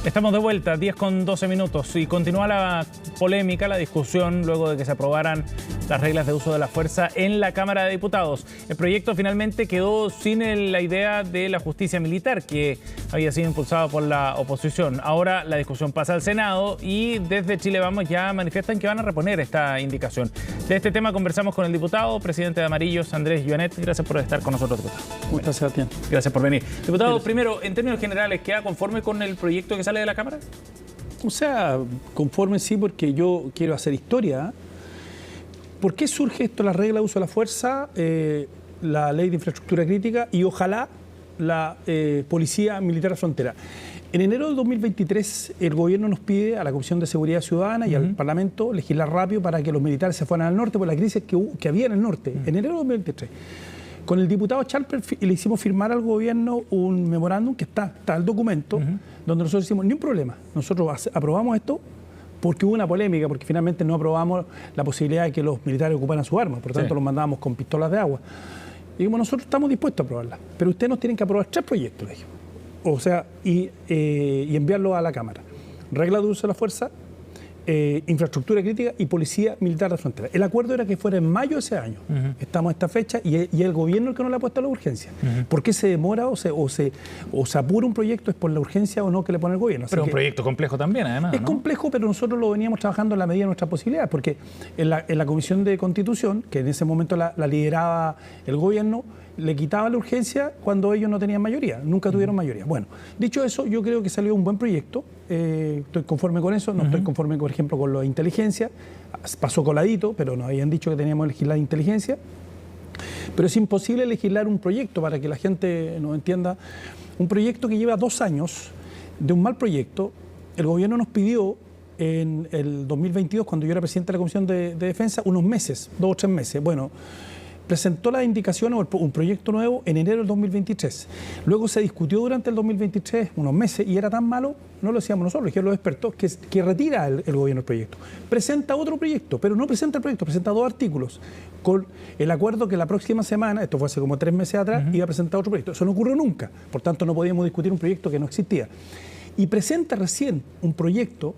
Estamos de vuelta, 10:12 y continúa la polémica, la discusión luego de que se aprobaran las reglas de uso de la fuerza en la Cámara de Diputados. El proyecto finalmente quedó sin la idea de la justicia militar que había sido impulsado por la oposición. Ahora la discusión pasa al Senado y desde Chile Vamos ya manifiestan que van a reponer esta indicación. De este tema conversamos con el diputado, presidente de Amarillos, Andrés Joanet. Gracias por estar con nosotros, diputado. Muchas gracias. Gracias por venir. Diputado, primero, en términos generales, ¿queda conforme con el proyecto que sale de la Cámara? O sea, conforme sí, porque yo quiero hacer historia. ¿Por qué surge esto, la regla de uso de la fuerza, la ley de infraestructura crítica y ojalá la Policía Militar de Frontera? En enero del 2023 el gobierno nos pide a la Comisión de Seguridad Ciudadana y al Parlamento legislar rápido para que los militares se fueran al norte por la crisis que había en el norte, en enero del 2023. Con el diputado Chalper le hicimos firmar al gobierno un memorándum que está el documento, donde nosotros decimos, ni un problema, nosotros aprobamos esto porque hubo una polémica, porque finalmente no aprobamos la posibilidad de que los militares ocuparan sus armas, por lo tanto los mandábamos con pistolas de agua. Y dijimos, nosotros estamos dispuestos a aprobarla, pero ustedes nos tienen que aprobar 3 proyectos, le dijimos. O sea, y enviarlo a la Cámara. Regla de uso de la fuerza, infraestructura crítica y Policía Militar de Frontera. El acuerdo era que fuera en mayo de ese año. Estamos a esta fecha y el gobierno el que no le ha puesto la urgencia. ¿Por qué se demora o se apura un proyecto? ¿Es por la urgencia o no que le pone el gobierno? Pero es un proyecto complejo también, además. Es complejo, pero nosotros lo veníamos trabajando en la medida de nuestras posibilidades, porque en la Comisión de Constitución, que en ese momento la lideraba el gobierno, le quitaba la urgencia cuando ellos no tenían mayoría, nunca tuvieron mayoría. Bueno, dicho eso, yo creo que salió un buen proyecto, estoy conforme con eso, no estoy conforme, por ejemplo, con lo de inteligencia, pasó coladito, pero nos habían dicho que teníamos que legislar inteligencia, pero es imposible legislar un proyecto, para que la gente nos entienda, un proyecto que lleva 2 años de un mal proyecto. El gobierno nos pidió en el 2022, cuando yo era presidente de la Comisión de Defensa, unos meses, 2 o 3 meses. Bueno, presentó las indicaciones o un proyecto nuevo en enero del 2023. Luego se discutió durante el 2023 unos meses y era tan malo, no lo decíamos nosotros, lo dijeron los expertos, que retira el gobierno el proyecto. Presenta otro proyecto, pero no presenta el proyecto, presenta 2 artículos con el acuerdo que la próxima semana, esto fue hace como 3 meses atrás, iba a presentar otro proyecto. Eso no ocurrió nunca, por tanto no podíamos discutir un proyecto que no existía. Y presenta recién un proyecto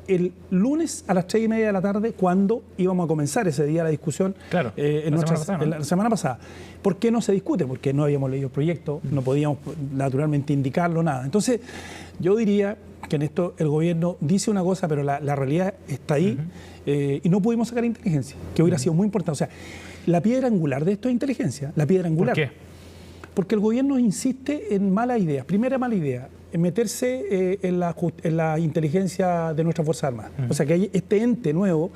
el lunes a las 3:30 de la tarde, cuando íbamos a comenzar ese día la discusión, claro, la semana pasada. ¿Por qué no se discute? Porque no habíamos leído el proyecto, no podíamos naturalmente indicarlo, nada. Entonces, yo diría que en esto el gobierno dice una cosa, pero la realidad está ahí, y no pudimos sacar inteligencia, que hubiera sido muy importante. O sea, la piedra angular de esto es inteligencia, la piedra angular. ¿Por qué? Porque el gobierno insiste en malas ideas. Primera mala idea, en meterse en la inteligencia de nuestras Fuerzas Armadas. O sea, que hay este ente nuevo,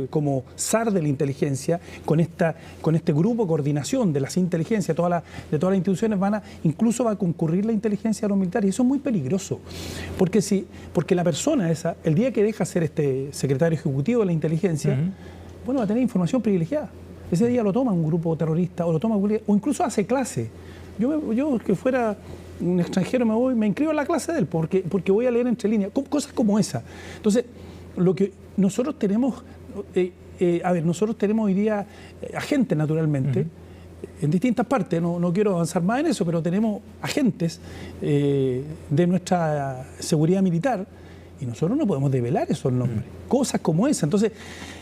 como SAR de la inteligencia, con este grupo de coordinación de las inteligencias, de todas las instituciones, incluso va a concurrir la inteligencia de los militares. Y eso es muy peligroso. Porque la persona esa, el día que deja ser este secretario ejecutivo de la inteligencia, bueno, va a tener información privilegiada. Ese día lo toma un grupo terrorista o incluso hace clase. Yo que fuera un extranjero me inscribo en la clase de él porque voy a leer entre líneas, cosas como esa. Entonces, lo que nosotros tenemos, nosotros tenemos hoy día agentes naturalmente, en distintas partes, no quiero avanzar más en eso, pero tenemos agentes de nuestra seguridad militar y nosotros no podemos develar esos nombres, cosas como esa. Entonces,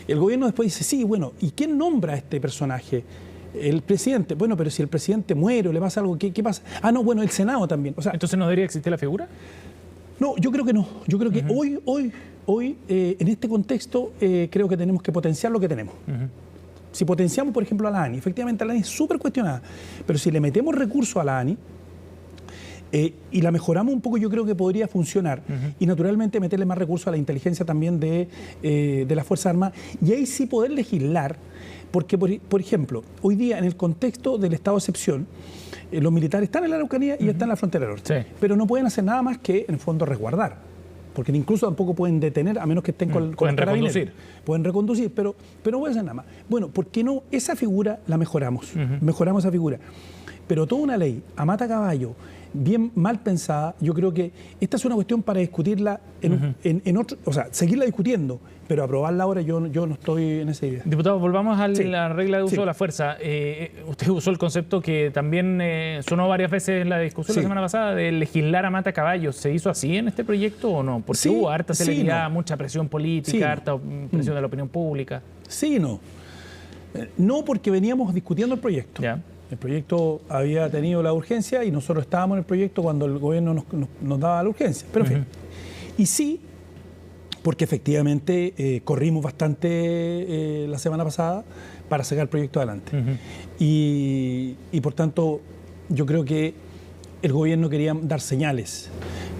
el gobierno después dice, sí, bueno, ¿y quién nombra a este personaje? El presidente. Bueno, pero si el presidente muere o le pasa algo, ¿qué pasa? Ah, no, bueno, el Senado también. O sea, ¿entonces no debería existir la figura? No, yo creo que no. Yo creo que hoy en este contexto, creo que tenemos que potenciar lo que tenemos. Si potenciamos, por ejemplo, a la ANI, efectivamente la ANI es súper cuestionada, pero si le metemos recursos a la ANI, y la mejoramos un poco, yo creo que podría funcionar. Y naturalmente meterle más recursos a la inteligencia también de las Fuerzas Armadas. Y ahí sí poder legislar, porque, por ejemplo, hoy día en el contexto del estado de excepción, los militares están en la Araucanía y están en la frontera norte. Sí. Pero no pueden hacer nada más que, en el fondo, resguardar. Porque incluso tampoco pueden detener, a menos que estén con pueden reconducir. Pueden reconducir, pero no pueden hacer nada más. Bueno, ¿por qué no? Esa figura la mejoramos. Mejoramos esa figura. pero toda una ley a mata caballo, bien mal pensada, yo creo que esta es una cuestión para discutirla en otro, o sea, seguirla discutiendo, pero aprobarla ahora yo no estoy en esa idea. Diputado, volvamos a Sí. la regla de uso Sí. de la fuerza. Usted usó el concepto que también sonó varias veces en la discusión Sí. la semana pasada de legislar a mata caballo. ¿Se hizo así en este proyecto o no? Porque Sí, hubo harta sí, celeridad, no. mucha presión política, Sí, no. harta presión de la opinión pública. Sí y no. No, porque veníamos discutiendo el proyecto. Ya. El proyecto había tenido la urgencia y nosotros estábamos en el proyecto cuando el gobierno nos daba la urgencia. Pero en fin. Y sí, porque efectivamente corrimos bastante la semana pasada para sacar el proyecto adelante. Y por tanto, yo creo que el gobierno quería dar señales,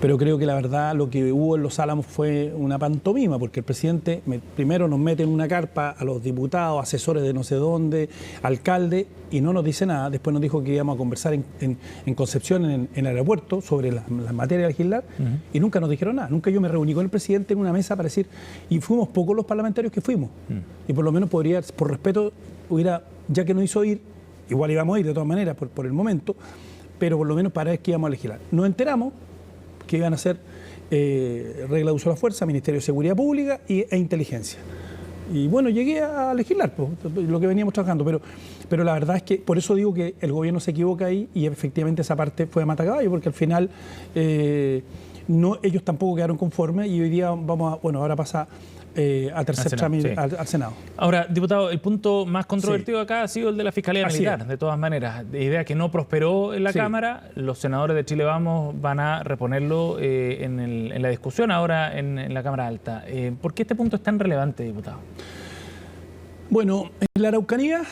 pero creo que la verdad lo que hubo en Los Álamos fue una pantomima, porque el presidente primero nos mete en una carpa a los diputados, asesores de no sé dónde, alcalde, y no nos dice nada. Después nos dijo que íbamos a conversar en Concepción, en el aeropuerto, sobre las materias de legislar, y nunca nos dijeron nada. Nunca yo me reuní con el presidente en una mesa para decir, y fuimos pocos los parlamentarios que fuimos, y por lo menos podría, por respeto, ya que nos hizo ir, igual íbamos a ir de todas maneras por el momento, pero por lo menos para ver que íbamos a legislar. Nos enteramos que iban a hacer regla de uso de la fuerza, Ministerio de Seguridad Pública e Inteligencia. Y bueno, llegué a legislar lo que veníamos trabajando, pero la verdad es que por eso digo que el gobierno se equivoca ahí y efectivamente esa parte fue de mata caballo, porque al final ellos tampoco quedaron conformes y hoy día ahora pasa a tercer trámite al Senado. Ahora, diputado, el punto más controvertido acá ha sido el de la Fiscalía Militar, de todas maneras. De idea que no prosperó en la Cámara, los senadores de Chile Vamos van a reponerlo en la discusión ahora en la Cámara Alta. ¿Por qué este punto es tan relevante, diputado? Bueno, en la Araucanía,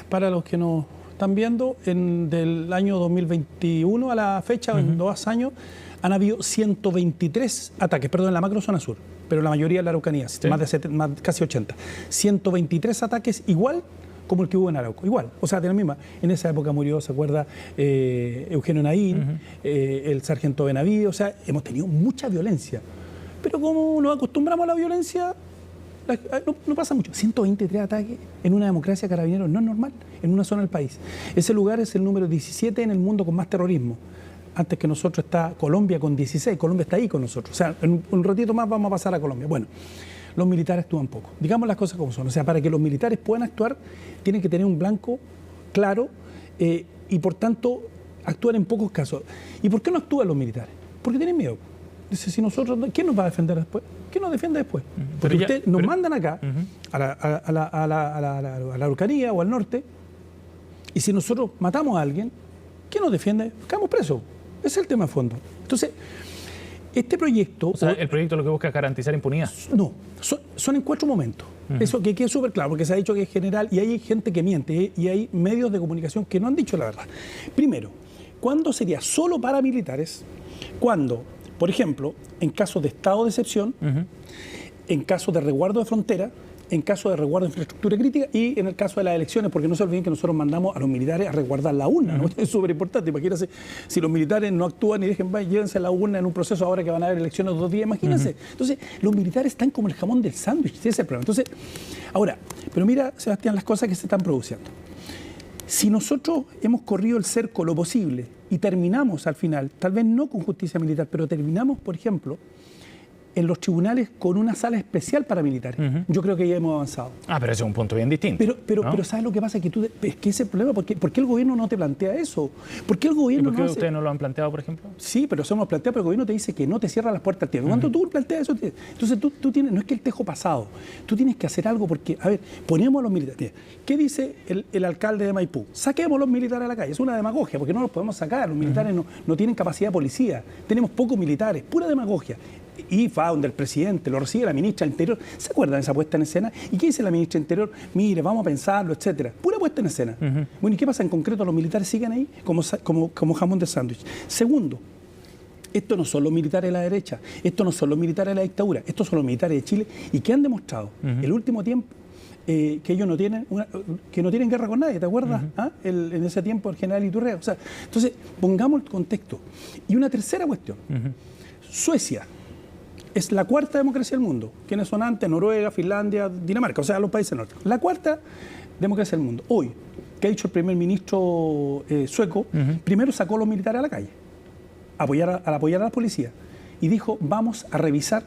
para los que nos están viendo, del año 2021 a la fecha, en 2 años, han habido 123 ataques, perdón, en la macrozona sur, pero la mayoría en la Araucanía, casi 80. 123 ataques igual como el que hubo en Arauco, igual, o sea, de la misma. En esa época murió, ¿se acuerda? Eugenio Naín, el sargento Benavides, o sea, hemos tenido mucha violencia. Pero como nos acostumbramos a la violencia, no pasa mucho. 123 ataques en una democracia, Carabineros, no es normal, en una zona del país. Ese lugar es el número 17 en el mundo con más terrorismo. Antes que nosotros está Colombia con 16, Colombia está ahí con nosotros. O sea, en un ratito más vamos a pasar a Colombia. Bueno, los militares actúan poco. Digamos las cosas como son. O sea, para que los militares puedan actuar, tienen que tener un blanco claro y por tanto actúan en pocos casos. ¿Y por qué no actúan los militares? Porque tienen miedo. Dice, si nosotros, ¿quién nos va a defender después? ¿Quién nos defiende después? Porque ustedes nos mandan acá, a la Araucanía o al norte, y si nosotros matamos a alguien, ¿quién nos defiende? Quedamos presos. Ese es el tema de fondo. Entonces, este proyecto... O sea, el proyecto lo que busca es garantizar impunidad. No, son en 4 momentos. Eso que quede súper claro, porque se ha dicho que es general y hay gente que miente y hay medios de comunicación que no han dicho la verdad. Primero, ¿cuándo sería solo para militares? Cuando, por ejemplo, en casos de estado de excepción, en casos de resguardo de frontera, en caso de resguardo de infraestructura crítica y en el caso de las elecciones, porque no se olviden que nosotros mandamos a los militares a resguardar la urna, ¿no? Es súper importante. Imagínense, si los militares no actúan y llévense la urna en un proceso ahora que van a haber elecciones 2 días, imagínense. Entonces, los militares están como el jamón del sándwich, ese es el problema. Entonces, ahora, pero mira, Sebastián, las cosas que se están produciendo. Si nosotros hemos corrido el cerco lo posible y terminamos al final, tal vez no con justicia militar, pero terminamos, por ejemplo, en los tribunales con una sala especial para militares. Yo creo que ya hemos avanzado. Pero ese es un punto bien distinto. Pero ¿sabes lo que pasa? Es que es que ese es el problema. ¿Por qué el gobierno no te plantea eso? ¿Por qué el gobierno ¿Y por qué ustedes no lo han planteado, por ejemplo? Sí, pero eso hemos planteado, pero el gobierno te dice que no te cierra las puertas al tiempo. Cuando tú planteas eso, entonces tú tienes, no es que el tejo pasado, tú tienes que hacer algo porque, a ver, ponemos a los militares. ¿Qué dice el alcalde de Maipú? Saquemos a los militares a la calle. Es una demagogia, porque no los podemos sacar. Los militares no tienen capacidad de policía. Tenemos pocos militares, pura demagogia. Y va donde el presidente, lo recibe la ministra del Interior. ¿Se acuerdan de esa puesta en escena? ¿Y qué dice la ministra del Interior? Mire, vamos a pensarlo, etcétera. Pura puesta en escena. Bueno, ¿y qué pasa en concreto? Los militares siguen ahí como jamón de sándwich. Segundo, estos no son los militares de la derecha, estos no son los militares de la dictadura, estos son los militares de Chile y que han demostrado el último tiempo que ellos no tienen guerra con nadie, ¿te acuerdas? En ese tiempo el general Iturrea. O sea, entonces, pongamos el contexto. Y una tercera cuestión. Suecia es la 4ª democracia del mundo. ¿Quiénes son antes? Noruega, Finlandia, Dinamarca, o sea, los países nórdicos. La 4ª democracia del mundo. Hoy, ¿qué ha dicho el primer ministro sueco? Primero sacó a los militares a la calle, al apoyar a la policía, y dijo, vamos a revisar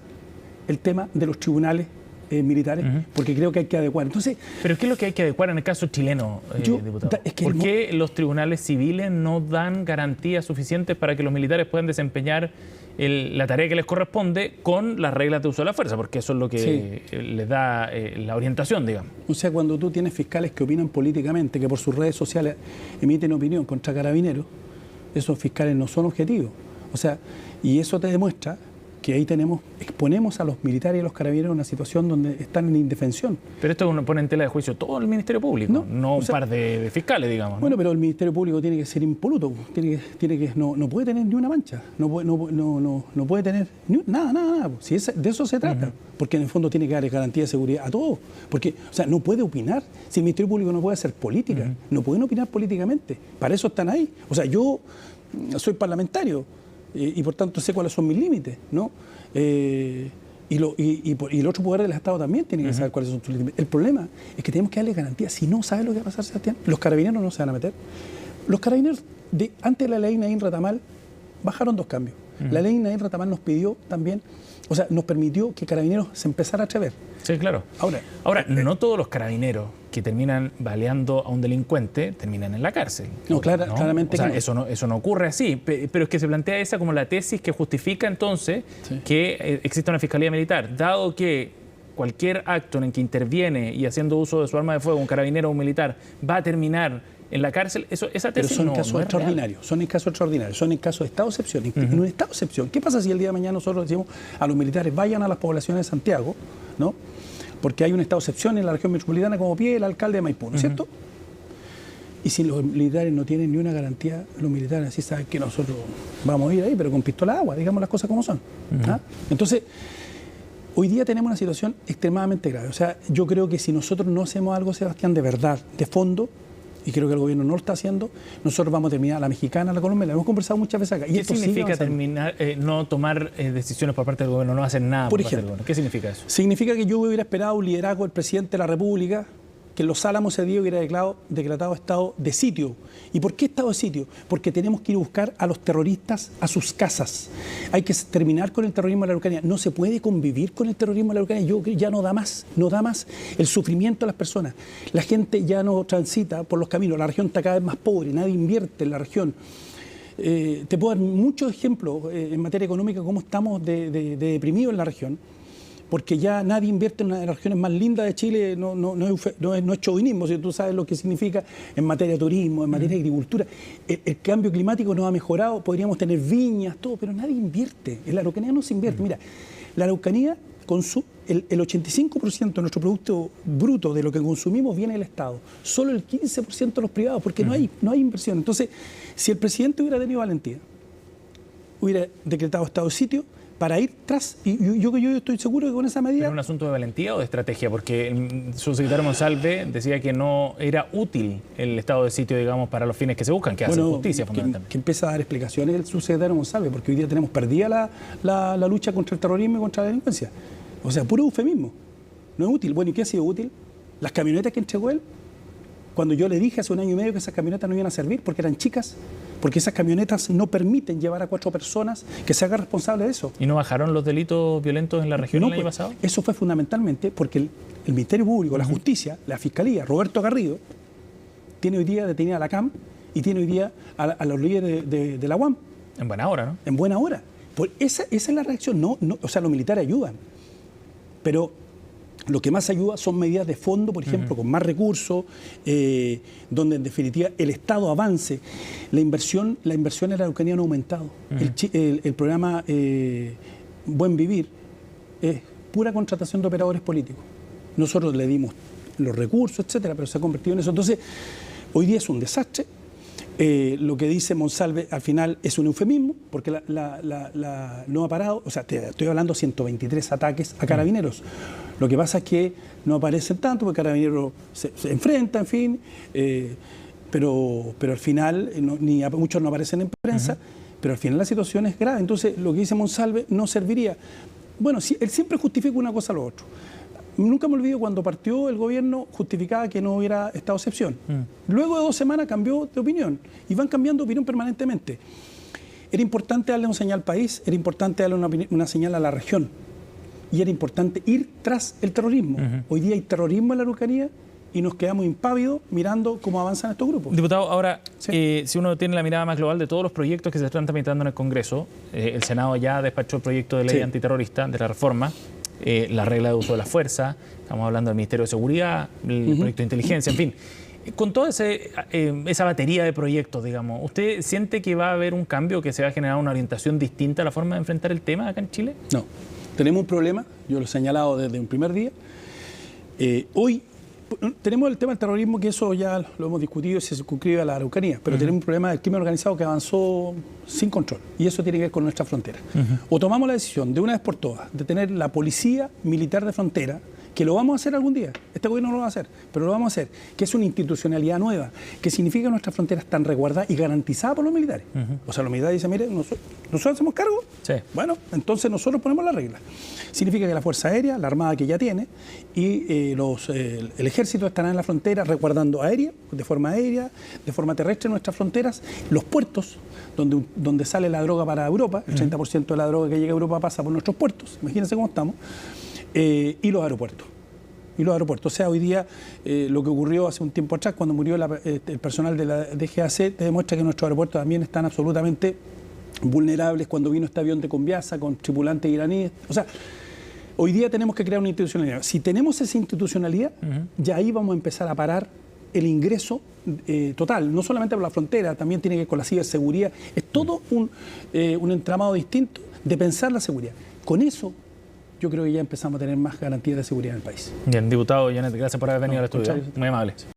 el tema de los tribunales militares, porque creo que hay que adecuar. Entonces, ¿pero qué es lo que hay que adecuar en el caso chileno, diputado? ¿Por qué los tribunales civiles no dan garantías suficientes para que los militares puedan desempeñar la tarea que les corresponde con las reglas de uso de la fuerza? Porque eso es lo que les da la orientación, digamos. O sea, cuando tú tienes fiscales que opinan políticamente, que por sus redes sociales emiten opinión contra carabineros, esos fiscales no son objetivos. O sea, y eso te demuestra que ahí exponemos a los militares y a los carabineros en una situación donde están en indefensión. Pero esto uno pone en tela de juicio todo el Ministerio Público, no un par de fiscales, digamos, ¿no? Bueno, pero el Ministerio Público tiene que ser impoluto, no puede tener ni una mancha, no puede tener nada. Si de eso se trata, porque en el fondo tiene que dar garantía de seguridad a todos, porque, o sea, no puede opinar, si el Ministerio Público no puede hacer política, no pueden opinar políticamente, para eso están ahí. O sea, yo soy parlamentario, y por tanto sé cuáles son mis límites, ¿no? Y el otro poder del Estado también tiene que saber cuáles son sus límites. El problema es que tenemos que darle garantías. Si no sabes lo que va a pasar, Sebastián, los carabineros no se van a meter. Los carabineros, antes de la ley Naín Retamal, bajaron 2 cambios. La ley Naín Retamal nos pidió también, o sea, nos permitió que Carabineros se empezara a atrever. Sí, claro. Ahora, no todos los carabineros que terminan baleando a un delincuente terminan en la cárcel. No, claramente o sea, que no. Eso no ocurre así, pero es que se plantea esa como la tesis que justifica entonces que exista una fiscalía militar, dado que cualquier acto en el que interviene y haciendo uso de su arma de fuego un carabinero o un militar va a terminar en la cárcel, esa tesis pero son casos extraordinarios, son en casos extraordinarios, son en casos de estado de excepción. En un estado de excepción, ¿qué pasa si el día de mañana nosotros decimos a los militares vayan a las poblaciones de Santiago, ¿no? Porque hay un estado de excepción en la región metropolitana como pide el alcalde de Maipú, ¿no es cierto? Y si los militares no tienen ni una garantía, los militares así saben que nosotros vamos a ir ahí, pero con pistola de agua, digamos las cosas como son. Entonces, hoy día tenemos una situación extremadamente grave. O sea, yo creo que si nosotros no hacemos algo, Sebastián, de verdad, de fondo, y creo que el gobierno no lo está haciendo, nosotros vamos a terminar la mexicana, la colombiana, lo hemos conversado muchas veces acá. ¿Qué significa no tomar decisiones por parte del gobierno, no hacer nada por parte del gobierno? ¿Qué significa eso? Significa que yo hubiera esperado un liderazgo del presidente de la República, que en Los Álamos ese día hubiera declarado estado de sitio. ¿Y por qué estado de sitio? Porque tenemos que ir a buscar a los terroristas a sus casas. Hay que terminar con el terrorismo de la Araucanía. No se puede convivir con el terrorismo de la Araucanía. Yo creo que ya no da más el sufrimiento de las personas. La gente ya no transita por los caminos. La región está cada vez más pobre, nadie invierte en la región. Te puedo dar muchos ejemplos en materia económica, cómo estamos de deprimidos en la región, porque ya nadie invierte en una de las regiones más lindas de Chile, no es chauvinismo, si tú sabes lo que significa en materia de turismo, en materia de agricultura. El cambio climático nos ha mejorado, podríamos tener viñas, todo, pero nadie invierte. En la Araucanía no se invierte. Mira, la Araucanía, el 85% de nuestro producto bruto de lo que consumimos viene del Estado, solo el 15% de los privados, porque no hay inversión. Entonces, si el presidente hubiera tenido valentía, hubiera decretado estado de sitio, para ir tras, y yo estoy seguro que con esa medida... ¿Era un asunto de valentía o de estrategia? Porque el subsecretario Monsalve decía que no era útil el estado de sitio, digamos, para los fines que se buscan, que hacen justicia fundamentalmente. Que empieza a dar explicaciones el subsecretario Monsalve, porque hoy día tenemos perdida la lucha contra el terrorismo y contra la delincuencia. O sea, puro eufemismo. No es útil. Bueno, ¿y qué ha sido útil? Las camionetas que entregó él, cuando yo le dije hace 1 año y medio que esas camionetas no iban a servir porque eran chicas, porque esas camionetas no permiten llevar a 4 personas, que se haga responsable de eso. ¿Y no bajaron los delitos violentos en la región el año pasado? Eso fue fundamentalmente porque el Ministerio Público, la Justicia, la Fiscalía, Roberto Garrido, tiene hoy día detenida a la CAM y tiene hoy día a los líderes de la UAM. En buena hora, ¿no? En buena hora. Pues esa es la reacción. O sea, los militares ayudan, pero lo que más ayuda son medidas de fondo, por ejemplo, con más recursos, donde en definitiva el Estado avance. La inversión en la Araucanía no ha aumentado. El programa Buen Vivir es pura contratación de operadores políticos. Nosotros le dimos los recursos, etcétera, pero se ha convertido en eso. Entonces, hoy día es un desastre. Lo que dice Monsalve al final es un eufemismo, porque no ha parado. O sea, estoy hablando de 123 ataques a carabineros. Lo que pasa es que no aparecen tanto, porque Carabineros se enfrenta, en fin, pero al final, muchos no aparecen en prensa, pero al final la situación es grave. Entonces, lo que dice Monsalve no serviría. Bueno, él siempre justifica una cosa a lo otro. Nunca me olvido cuando partió el gobierno justificaba que no hubiera estado de excepción. Luego de 2 semanas cambió de opinión y van cambiando de opinión permanentemente. Era importante darle una señal al país, era importante darle una señal a la región y era importante ir tras el terrorismo. Hoy día hay terrorismo en la Araucanía y nos quedamos impávidos mirando cómo avanzan estos grupos. Diputado, ahora, si uno tiene la mirada más global de todos los proyectos que se están tramitando en el Congreso, el Senado ya despachó el proyecto de ley antiterrorista de la reforma, la regla de uso de la fuerza, estamos hablando del Ministerio de Seguridad, el proyecto de inteligencia, en fin. Con toda esa batería de proyectos, digamos, ¿usted siente que va a haber un cambio, que se va a generar una orientación distinta a la forma de enfrentar el tema acá en Chile? No. Tenemos un problema, yo lo he señalado desde un primer día. Hoy tenemos el tema del terrorismo, que eso ya lo hemos discutido y se circunscribe a la Araucanía, pero tenemos un problema del crimen organizado que avanzó sin control, y eso tiene que ver con nuestra frontera. O tomamos la decisión de una vez por todas de tener la policía militar de frontera, que lo vamos a hacer algún día, este gobierno no lo va a hacer, pero lo vamos a hacer, que es una institucionalidad nueva, que significa que nuestras fronteras están resguardadas y garantizadas por los militares. O sea, los militares dicen, mire, nosotros hacemos cargo, bueno, entonces nosotros ponemos las reglas. Significa que la Fuerza Aérea, la Armada que ya tiene, y el Ejército estarán en la frontera resguardando de forma aérea, de forma terrestre nuestras fronteras, los puertos, donde sale la droga para Europa, el 30% de la droga que llega a Europa pasa por nuestros puertos, imagínense cómo estamos. Y los aeropuertos. O sea, hoy día lo que ocurrió hace un tiempo atrás, cuando murió el personal de la DGAC, demuestra que nuestros aeropuertos también están absolutamente vulnerables. Cuando vino este avión de Conviasa con tripulantes iraníes. O sea, hoy día tenemos que crear una institucionalidad. Si tenemos esa institucionalidad, ya ahí vamos a empezar a parar el ingreso total, no solamente por la frontera, también tiene que ver con la ciberseguridad. Es todo un entramado distinto de pensar la seguridad. Con eso, yo creo que ya empezamos a tener más garantías de seguridad en el país. Bien, diputado Janet, gracias por haber venido al estudio. Muy amable.